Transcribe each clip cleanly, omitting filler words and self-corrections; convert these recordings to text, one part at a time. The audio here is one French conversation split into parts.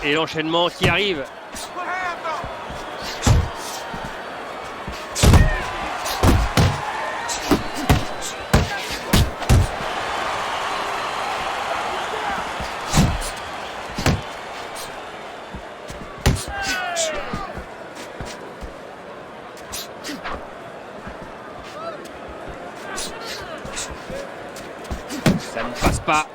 Et l'enchaînement qui arrive. Ça ne passe pas.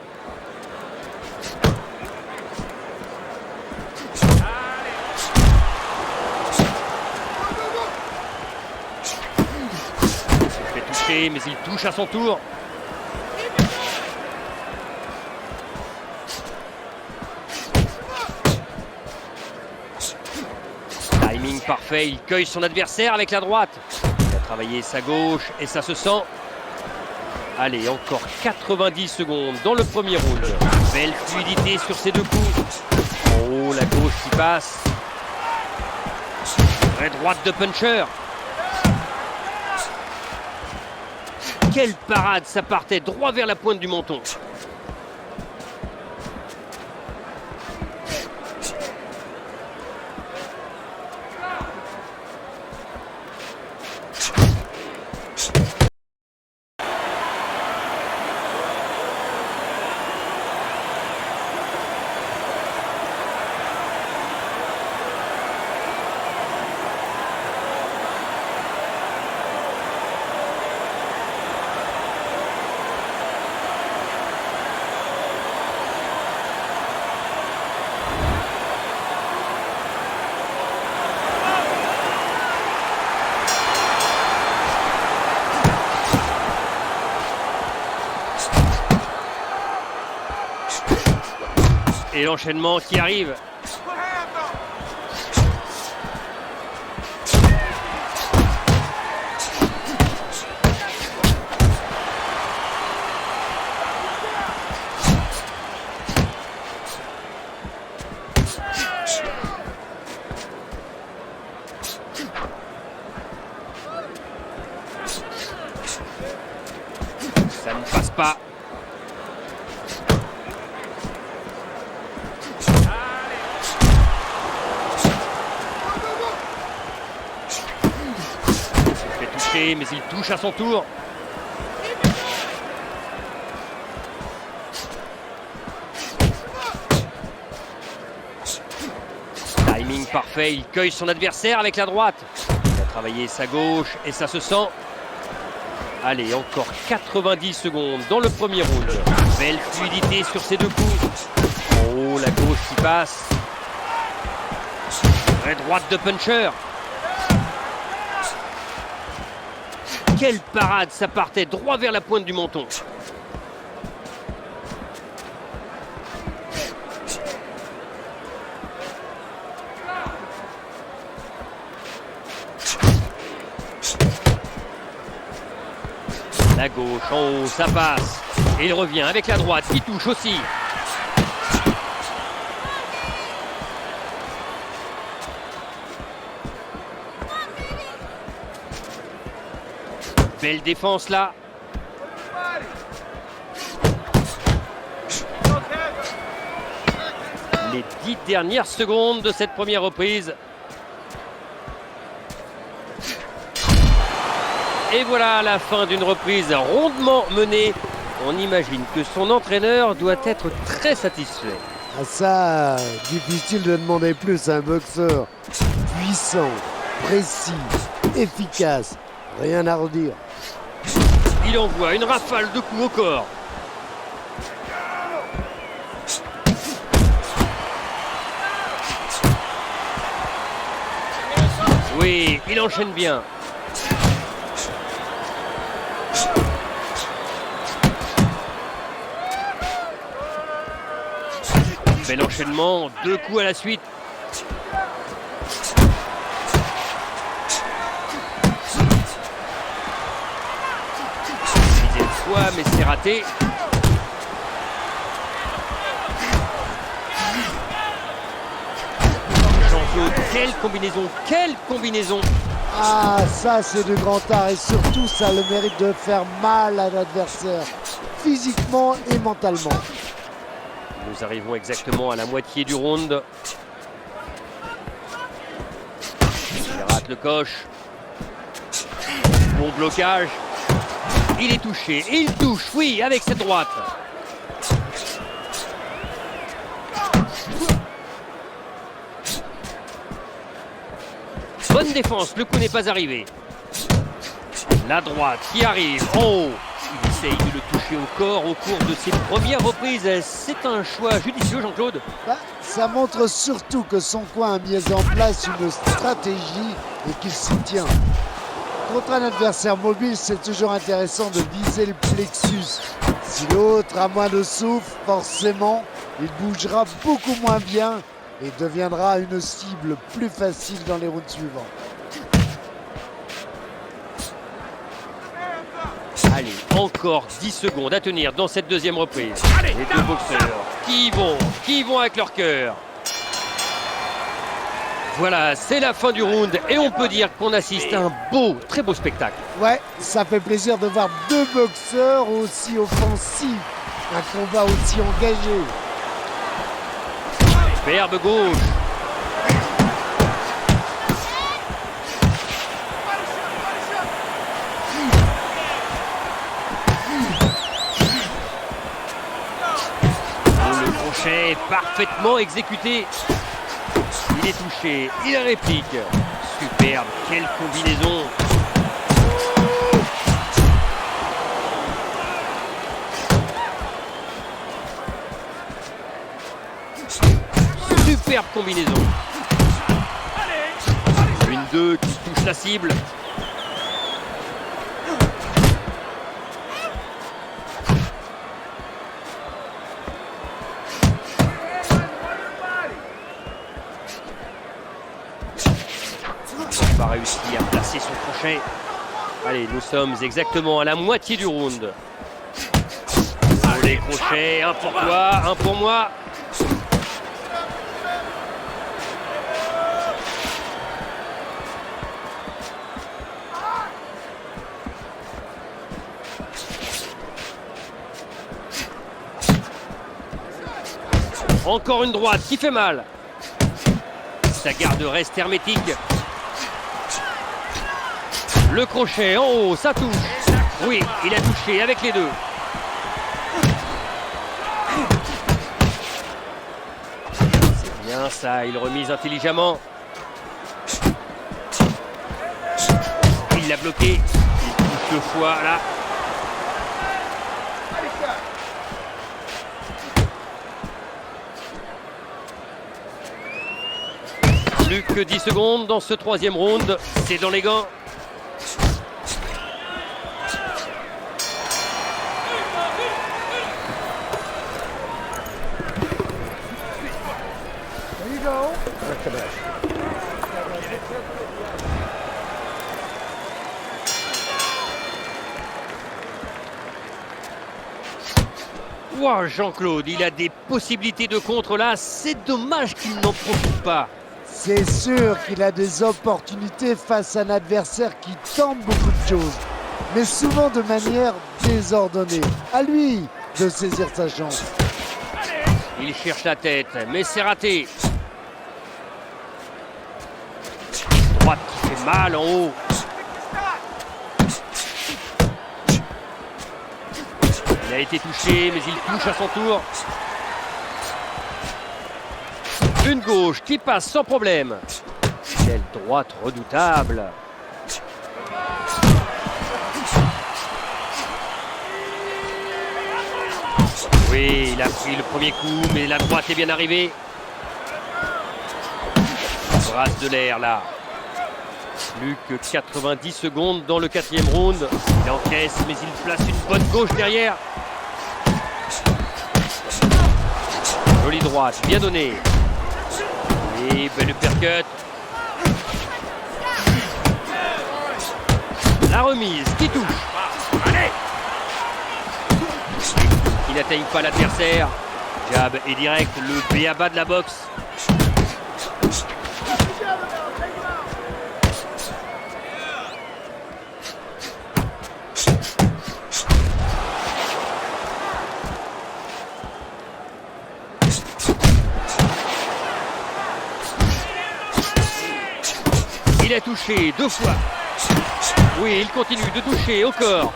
Mais il touche à son tour. Timing parfait, il cueille son adversaire avec la droite. Il a travaillé sa gauche et ça se sent. Allez, encore 90 secondes dans le premier round. Belle fluidité sur ces deux coups. Oh, la gauche qui passe. Vraie droite de puncher. Quelle parade, ça partait droit vers la pointe du menton. Et l'enchaînement qui arrive. Ça ne passe pas. Mais il touche à son tour. Timing parfait, il cueille son adversaire avec la droite. Il a travaillé sa gauche et ça se sent. Allez, encore 90 secondes dans le premier round. Belle fluidité sur ces deux coups. Oh, la gauche qui passe. Vraie droite de puncher. Quelle parade, ça partait droit vers la pointe du menton. La gauche, en haut, ça passe. Et il revient avec la droite qui touche aussi. Belle défense là. Les 10 dernières secondes de cette première reprise. Et voilà la fin d'une reprise rondement menée. On imagine que son entraîneur doit être très satisfait. Ah ça, difficile de demander plus à un boxeur. Puissant, précis, efficace. Rien à redire. Il envoie une rafale de coups au corps. Oui, il enchaîne bien. Bel enchaînement, 2 coups à la suite. Mais c'est raté. Jean-Claude, quelle combinaison, quelle combinaison! Ah, ça c'est de grand art et surtout ça a le mérite de faire mal à l'adversaire, physiquement et mentalement. Nous arrivons exactement à la moitié du round. Il rate le coche. Bon blocage. Il est touché. Et il touche, oui, avec cette droite. Bonne défense, le coup n'est pas arrivé. La droite qui arrive. Oh! Il essaye de le toucher au corps au cours de ses premières reprises. C'est un choix judicieux, Jean-Claude. Ça montre surtout que son coin a mis en place une stratégie et qu'il s'y tient. Contre un adversaire mobile, c'est toujours intéressant de viser le plexus. Si l'autre a moins de souffle, forcément, il bougera beaucoup moins bien et deviendra une cible plus facile dans les rounds suivants. Allez, encore 10 secondes à tenir dans cette deuxième reprise. Les deux boxeurs qui vont avec leur cœur. Voilà, c'est la fin du round et on peut dire qu'on assiste à un beau, très beau spectacle. Ouais, ça fait plaisir de voir deux boxeurs aussi offensifs, un combat aussi engagé. Superbe gauche. Le crochet parfaitement exécuté. Il est touché, il réplique. Superbe, quelle combinaison. Superbe combinaison. Une 2 qui touche la cible. Va réussir à placer son crochet. Allez, nous sommes exactement à la moitié du round. Les crochets, un pour toi, un pour moi. Encore une droite qui fait mal. Sa garde reste hermétique. Le crochet en haut, ça touche. Oui, il a touché avec les deux. C'est bien ça, il remise intelligemment. Il l'a bloqué. Il touche 2 fois là. Plus que 10 secondes dans ce troisième round. C'est dans les gants. Wow, Jean-Claude, il a des possibilités de contre là. C'est dommage qu'il n'en profite pas. C'est sûr qu'il a des opportunités face à un adversaire qui tente beaucoup de choses, mais souvent de manière désordonnée. À lui de saisir sa chance. Il cherche la tête, mais c'est raté. Droite qui fait mal en haut. Il a été touché, mais il touche à son tour. Une gauche qui passe sans problème. Quelle droite redoutable. Oui, il a pris le premier coup, mais la droite est bien arrivée. Il brasse de l'air là. Plus que 90 secondes dans le quatrième round. Il encaisse, mais il place une bonne gauche derrière. Jolie droite, bien donnée. Et belle uppercut. La remise qui touche. Allez! Il n'atteigne pas l'adversaire. Jab et direct, le b.a.-ba de la boxe. Il a touché 2 fois. Oui, il continue de toucher au corps.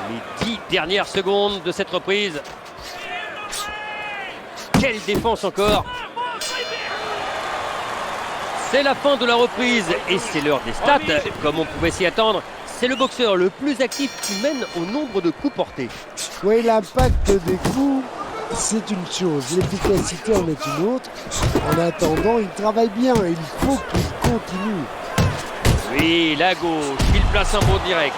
Les 10 dernières secondes de cette reprise. Quelle défense encore! C'est la fin de la reprise et c'est l'heure des stats. Comme on pouvait s'y attendre, c'est le boxeur le plus actif qui mène au nombre de coups portés. Oui, l'impact des coups, c'est une chose. L'efficacité en est une autre. En attendant, il travaille bien et il faut qu'il continue. Oui, la gauche, il place un bon direct.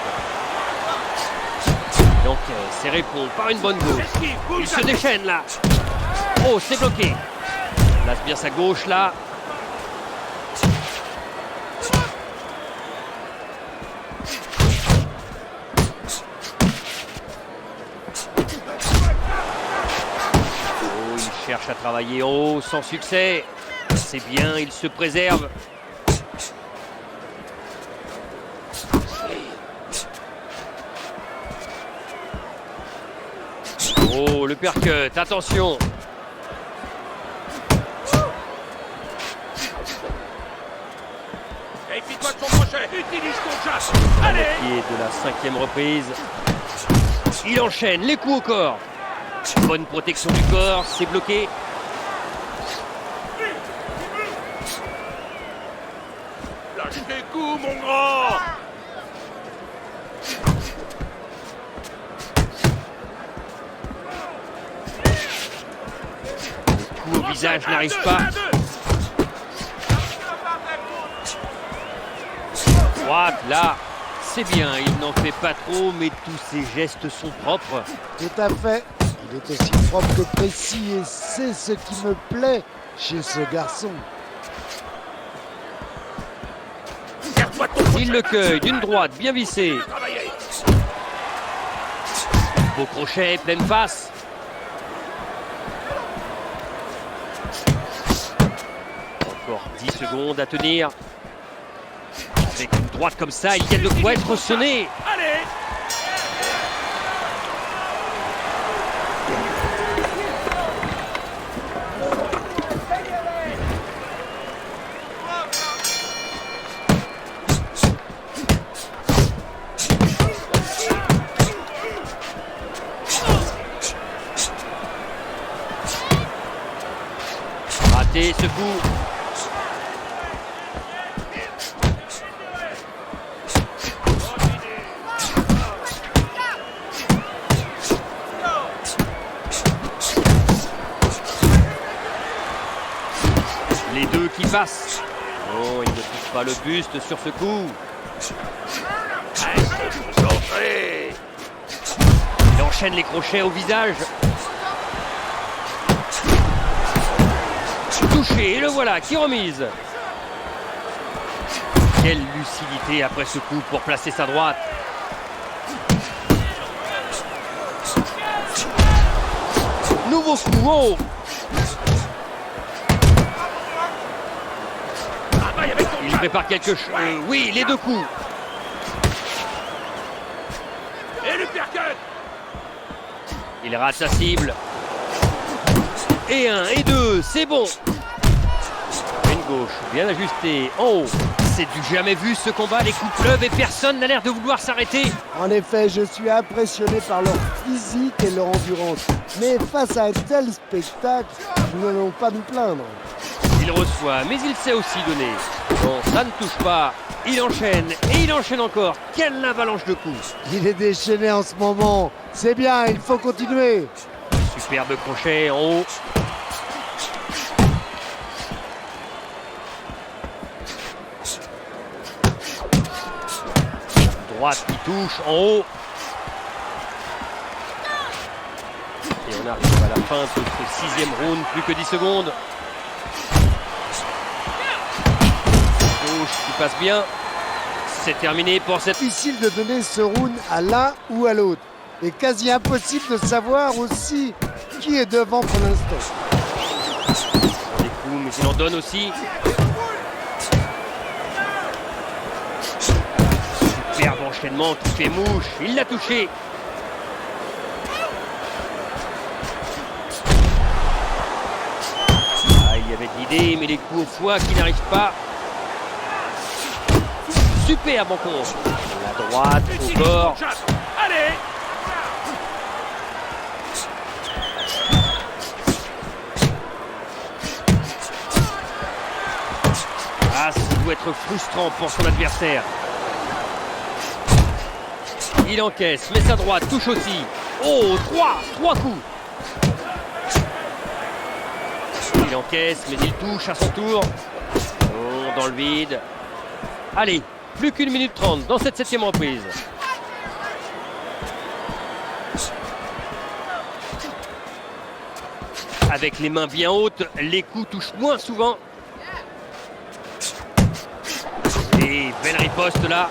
Donc, c'est répond par une bonne gauche. Il se déchaîne là. Oh, c'est bloqué. Place bien sa gauche là. Oh, il cherche à travailler en haut sans succès. C'est bien, il se préserve. Oh, le percut, attention. Méfie-toi de ton crochet. Utilise ton jab. À Allez. moitié de la 5e reprise. Il enchaîne les coups au corps. Bonne protection du corps, c'est bloqué. Lâche tes coups, mon grand. Le coup au visage n'arrive pas. Droite, là, c'est bien. Il n'en fait pas trop, mais tous ses gestes sont propres. Tout à fait. Il est aussi propre que précis et c'est ce qui me plaît chez ce garçon. Serre-toi de ton crochet. Il le cueille d'une droite bien vissée. Travailler. Beau crochet, pleine face. Encore 10 secondes à tenir. Avec une droite comme ça, il y a de quoi être sonné. Allez. Raté ce coup. Les deux qui passent. Oh, il ne touche pas le buste sur ce coup. Reste concentré. Il enchaîne les crochets au visage. Touché, et le voilà qui remise. Quelle lucidité après ce coup pour placer sa droite. Nouveau coup, oh. Travaille avec ton Il jab. prépare quelque chose. Oui, les deux coups. Et le percut. Il rate sa cible. Et 1, et 2, c'est bon. Une gauche bien ajustée en haut. C'est du jamais vu ce combat, les coups pleuvent et personne n'a l'air de vouloir s'arrêter. En effet, je suis impressionné par leur physique et leur endurance. Mais face à un tel spectacle, nous n'allons pas nous plaindre. Il reçoit, mais il sait aussi donner. Bon, ça ne touche pas. Il enchaîne et il enchaîne encore. Quelle avalanche de coups. Il est déchaîné en ce moment. C'est bien, il faut continuer. Superbe crochet en haut. Droite qui touche en haut. Et on arrive à la fin de ce 6e round, plus que 10 secondes. Gauche qui passe bien. C'est terminé pour cette... Difficile de donner ce round à l'un ou à l'autre. Et quasi impossible de savoir aussi qui est devant pour l'instant. Des coups, mais il en donne aussi. Superbe enchaînement qui fait mouche. Il l'a touché. y avait de l'idée, mais les coups au foie qui n'arrivent pas. Superbe en contre. La droite au corps. Allez. Ah, ça doit être frustrant pour son adversaire. Il encaisse, mais sa droite touche aussi. Oh, trois coups. Il encaisse, mais il touche à son tour. Oh, dans le vide. Allez, plus qu'1 minute 30 dans cette 7e reprise. Avec les mains bien hautes, les coups touchent moins souvent. Et belle riposte là.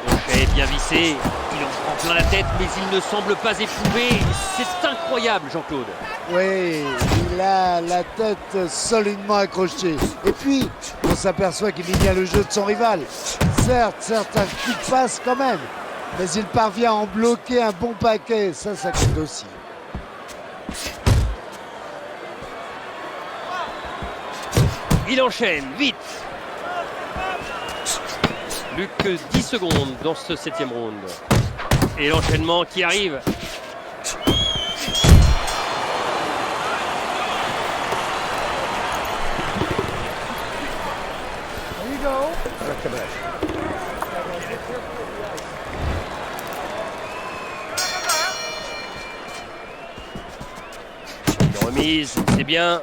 Crochet bien vissé. Il en prend plein la tête, mais il ne semble pas éprouvé. C'est incroyable, Jean-Claude. Oui, il a la tête solidement accrochée. Et puis, on s'aperçoit qu'il ignore le jeu de son rival. Certes, un coup de passe quand même. Mais il parvient à en bloquer un bon paquet. Ça compte aussi. Il enchaîne, vite. Plus que 10 secondes dans ce 7e round. Et l'enchaînement qui arrive. Une remise, c'est bien.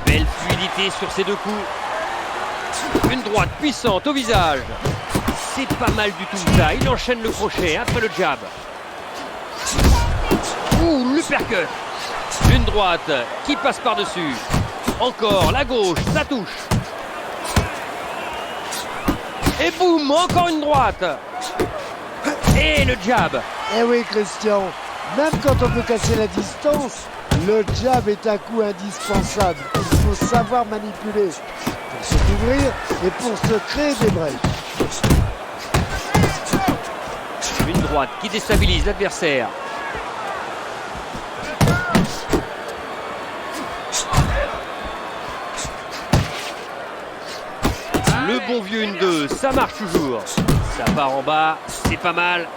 Belle fluidité sur ces deux coups. Une droite puissante au visage. C'est pas mal du tout ça. Il enchaîne le crochet après le jab. Ouh, l'uppercut. Une droite qui passe par-dessus. Encore la gauche, ça touche. Et boum, encore une droite. Et le jab. Eh oui, Christian, même quand on veut casser la distance, le jab est un coup indispensable. Il faut savoir manipuler pour se couvrir et pour se créer des brèches. Une droite qui déstabilise l'adversaire. Le bon vieux 1-2, ça marche toujours. Ça part en bas, c'est pas mal.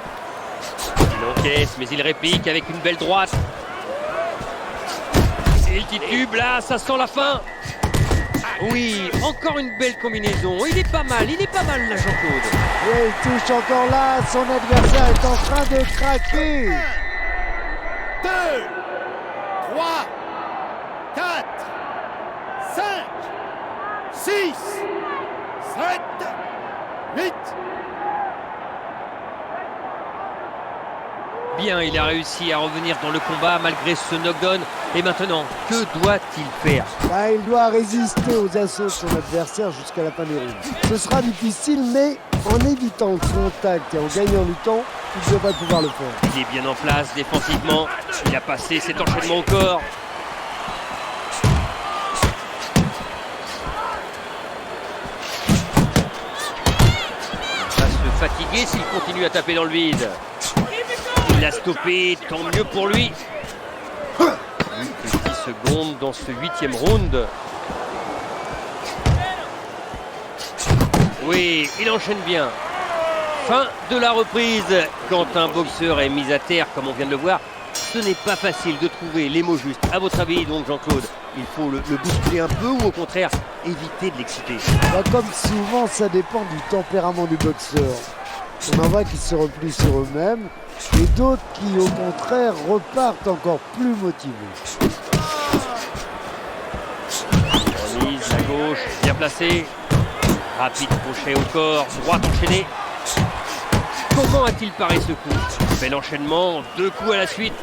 Il encaisse, mais il réplique avec une belle droite. Et il titube, là, ça sent la fin. Oui, encore une belle combinaison. Il est pas mal là, Jean-Claude. Et il touche encore là, son adversaire est en train de craquer. 2, 3, 4, 5, 6, 7, 8. Bien, il a réussi à revenir dans le combat malgré ce knockdown. Et maintenant, que doit-il faire? Il doit résister aux assauts de son adversaire jusqu'à la fin du round. Ce sera difficile, mais en évitant le contact et en gagnant du temps, il devrait pouvoir le faire. Il est bien en place défensivement. Il a passé cet enchaînement au corps. Il va se fatiguer s'il continue à taper dans le vide. Il a stoppé, tant mieux pour lui. Plus que 10 secondes dans ce 8e round. Oui, il enchaîne bien. Fin de la reprise. Quand un boxeur est mis à terre, comme on vient de le voir, ce n'est pas facile de trouver les mots justes. À votre avis, donc, Jean-Claude, il faut le bousculer un peu ou au contraire éviter de l'exciter? Comme souvent, ça dépend du tempérament du boxeur. On en voit qui se replient sur eux-mêmes et d'autres qui, au contraire, repartent encore plus motivés. Remise à gauche, bien placée. Rapide crochet au corps, droite enchaînée. Comment a-t-il paré ce coup? Bel enchaînement, 2 coups à la suite.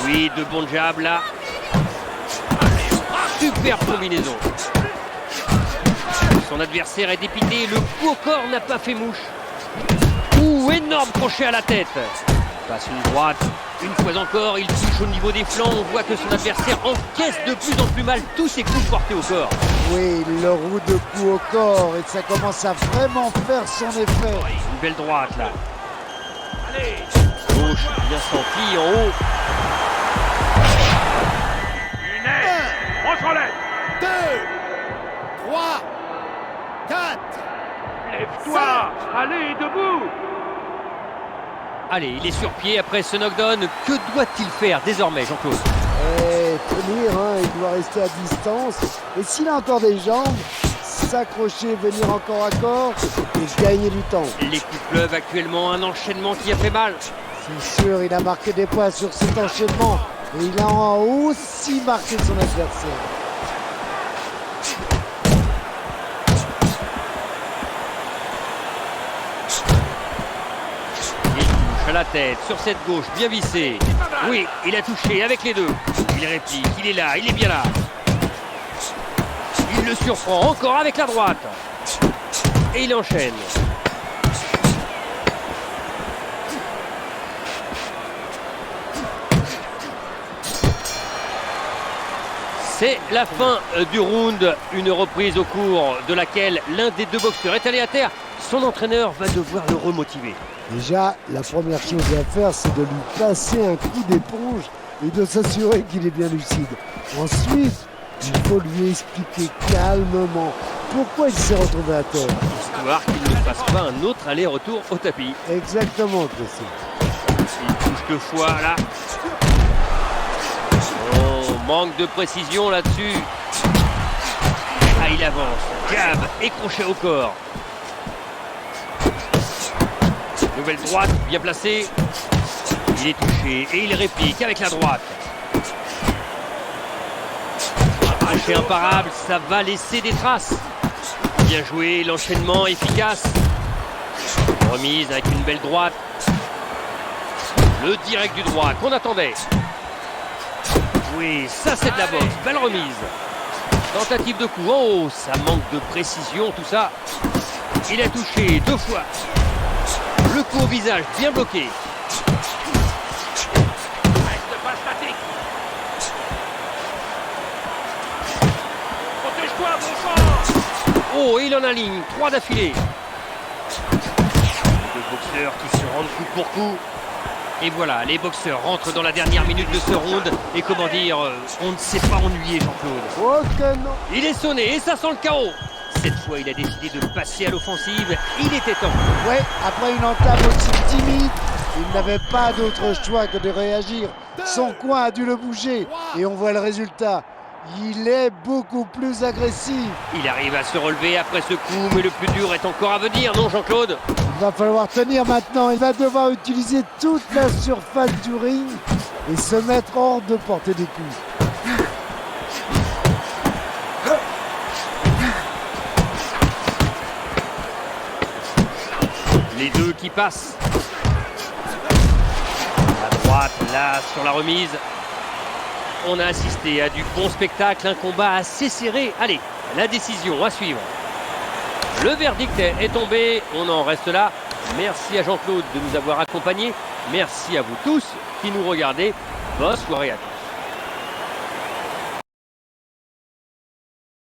Oui, de bons jabs là. Superbe combinaison. Son adversaire est dépité, le coup au corps n'a pas fait mouche. Ouh, énorme crochet à la tête. Passe une droite Une fois encore, il touche au niveau des flancs. On voit que son adversaire encaisse de plus en plus mal tous ses coups portés au corps. Oui, le roue de coups au corps et ça commence à vraiment faire son effet. Une belle droite là. Gauche, bien senti en haut. Contrôlez. 2, 3, 4. Lève-toi! Allez, debout! Allez, il est sur pied après ce knockdown. Que doit-il faire désormais, Jean-Claude? Tenir, il doit rester à distance. Et s'il a encore des jambes, s'accrocher, venir encore à corps et gagner du temps. Les coups pleuvent actuellement, un enchaînement qui a fait mal. C'est sûr, il a marqué des points sur cet enchaînement. Et il a aussi marqué son adversaire. Il touche à la tête, sur cette gauche, bien vissée. Oui, il a touché avec les deux. Il réplique, il est là, il est bien là. Il le surprend encore avec la droite. Et il enchaîne. C'est la fin du round, une reprise au cours de laquelle l'un des deux boxeurs est allé à terre. Son entraîneur va devoir le remotiver. Déjà, la première chose à faire, c'est de lui passer un coup d'éponge et de s'assurer qu'il est bien lucide. Ensuite, il faut lui expliquer calmement pourquoi il s'est retrouvé à terre. Histoire qu'il ne fasse pas un autre aller-retour au tapis. Exactement, Christian. Il touche deux fois là. Oh, manque de précision là-dessus. Ah, il avance. Jab et crochet au corps. Nouvelle droite, bien placée. Il est touché et il réplique avec la droite. Crochet imparable, ça va laisser des traces. Bien joué, l'enchaînement efficace. Remise avec une belle droite. Le direct du droit qu'on attendait. Oui, ça c'est de la boxe. Belle remise. Tentative de coup en haut. Ça manque de précision, tout ça. Il a touché deux fois. Le coup au visage, bien bloqué. Reste pas statique! Protège-toi, bon sang! Oh, il en aligne. 3 d'affilée. Deux boxeurs qui se rendent coup pour coup. Et voilà, les boxeurs rentrent dans la dernière minute de ce round. Et comment dire, on ne s'est pas ennuyé, Jean-Claude. Oh que non! Il est sonné et ça sent le chaos. Cette fois, il a décidé de passer à l'offensive. Il était temps. Ouais, après une entame aussi timide, il n'avait pas d'autre choix que de réagir. Son coin a dû le bouger et on voit le résultat. Il est beaucoup plus agressif. Il arrive à se relever après ce coup, mais le plus dur est encore à venir, non Jean-Claude? Il va falloir tenir maintenant. Il va devoir utiliser toute la surface du ring et se mettre hors de portée des coups. Les deux qui passent. À droite, là, sur la remise. On a assisté à du bon spectacle, un combat assez serré. Allez, la décision à suivre. Le verdict est tombé, on en reste là. Merci à Jean-Claude de nous avoir accompagnés. Merci à vous tous qui nous regardez. Bonne soirée à tous.